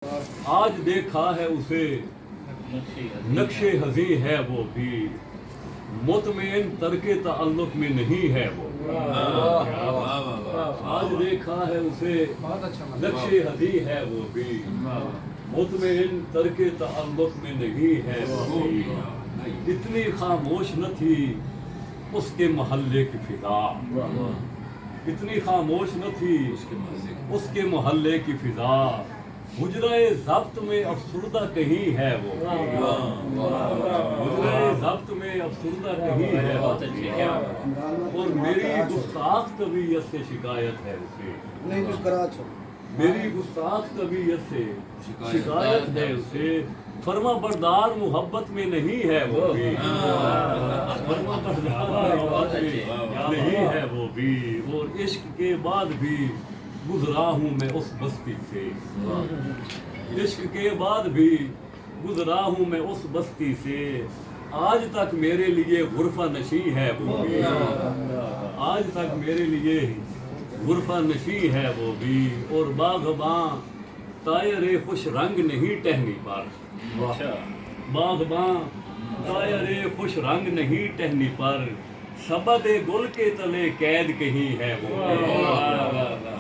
آج دیکھا ہے اسے نقشے ہزی ہے وہ بھی، مطمئن ترک تعلق میں نہیں ہے وہ۔ آج دیکھا ہے اسے نقشے ہزی ہے وہ بھی، مطمئن ترک تعلق میں نہیں ہے وہ بھی۔ اتنی خاموش نہ تھی اس کے محلے کی فضا، اتنی خاموش نہ تھی اس کے محلے کی فضا، حجرۂ ضبط میں افسردہ کہیں ہے وہ، حجرۂ ضبط میں افسردہ کہیں ہے وہ، اور میری گستاخ طبیعت سے شکایت ہے اسے، میری گستاخ طبیعت سے شکایت ہے اسے، فرما بردار محبت میں نہیں ہے وہ بھی، فرما بردار محبت میں نہیں ہے وہ بھی، اور عشق کے بعد بھی گزرا ہوں میں اس بستی سے، عشق کے بعد بھی گزرا ہوں میں اس بستی سے، آج تک میرے لیے غرفہ نشیں ہے وہ بھی، آج تک میرے لیے غرفہ نشیں ہے وہ بھی، اور باغباں طائر خوش رنگ نہیں ٹہنی پر، باغباں طائر خوش رنگ نہیں ٹہنی پر، سبد گل کے تلے قید کہیں ہے وہ،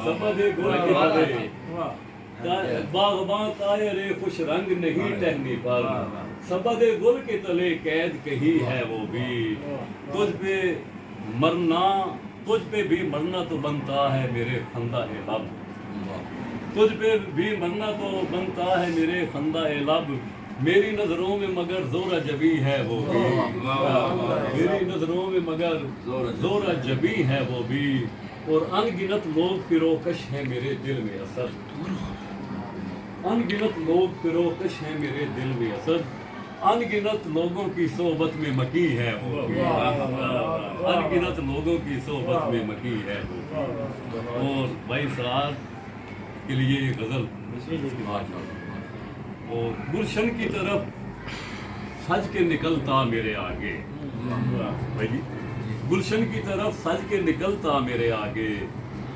سبد گل کے تلے، باغباں طائر خوش رنگ نہیں ٹہنی پر، سبد گل کے تلے قید کہیں ہے وہ بھی، تجھ پہ مرنا، تجھ پہ بھی مرنا تو بنتا ہے میرے خندہ لب، تجھ پہ بھی مرنا تو بنتا ہے میرے خندہ لب، میری نظروں میں مگر زورہ جبی ہے وہ بھی، میری نظروں میں مگر زورہ جبی ہے وہ بھی، اور ان گنت لوگ فروکش ہیں میرے دل میں اسد، ان گنت لوگ فروکش ہیں میرے دل میں اسد، ان گنت لوگوں کی صحبت میں مکی ہے وہ بھی، ان گنت لوگوں کی صحبت میں مکی ہے وہ بھی۔ اور بھائی سعاد کے لیے یہ غزل، اور گلشن کی طرف سج کے نکلتا میرے آگے، بھائی گلشن کی طرف سج کے نکلتا میرے آگے،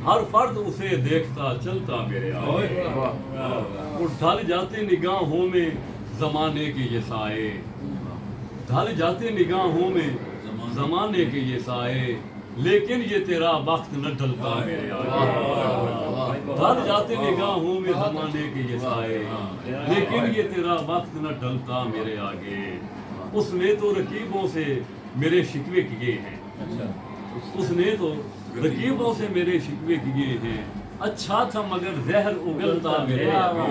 ہر فرد اسے دیکھتا چلتا میرے آگے، اور ڈھل جاتے نگاہوں میں زمانے کے یہ سائے، ڈھل جاتے نگاہوں میں زمانے کے یہ سائے، لیکن یہ تیرا وقت نہ ڈھلتا میرے آگے، ڈھل جاتے نگاہوں میں زمانے کے یہ سائے، لیکن یہ تیرا وقت نہ ڈھلتا میرے آگے، اس نے تو رقیبوں سے میرے شکوے کیے ہیں، اس نے تو رقیبوں سے میرے شکوے کیے ہیں، اچھا تھا مگر زہر اگلتا میرے آگے،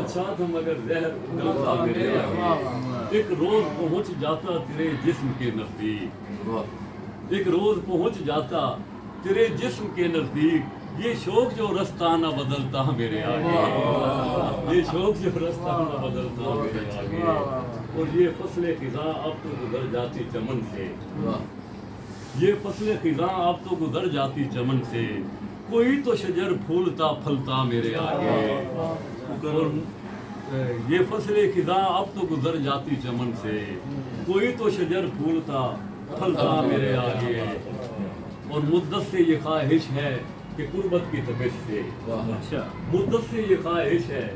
اچھا تھا مگر زہر اگلتا میرے آگے، ایک روز پہنچ جاتا تیرے جسم کے نزدیک، ایک روز پہنچ جاتا تیرے جسم کے نزدیک، یہ شوق جو رستہ نہ بدلتا میرے آگے، یہ شوق جو رستہ نہ بدلتا میرے آگے، اور یہ فصل خزاں اب تو گزر جاتی چمن سے، یہ فصل خزاں اب تو گزر جاتی چمن سے، کوئی تو شجر پھولتا پھلتا میرے آگے، اور یہ فصل خزاں اب تو گزر جاتی چمن سے، کوئی تو شجر پھولتا پھلتا میرے آگے، اور مدت سے یہ خواہش ہے کہ قربت کی تپش سے، مدت سے یہ خواہش ہے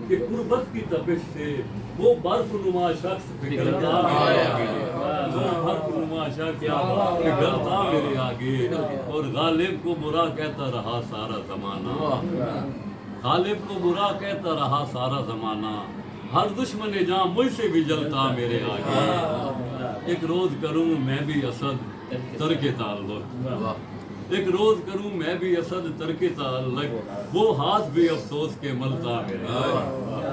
کہ قربت کی تپش سے وہ برف نما شخص پگھلتا میرے آگے، وہ برف نما شخص پگھلتا میرے آگے، اور غالب کو برا کہتا رہا سارا زمانہ، غالب کو برا کہتا رہا سارا زمانہ، ہر دشمن جاں مجھ سے بھی جلتا میرے آگے، ایک روز کروں میں بھی اسد ترک تعلق، ایک روز کروں میں بھی اسد ترک تعلق، وہ ہاتھ بھی افسوس کے ملتا میرے آگے۔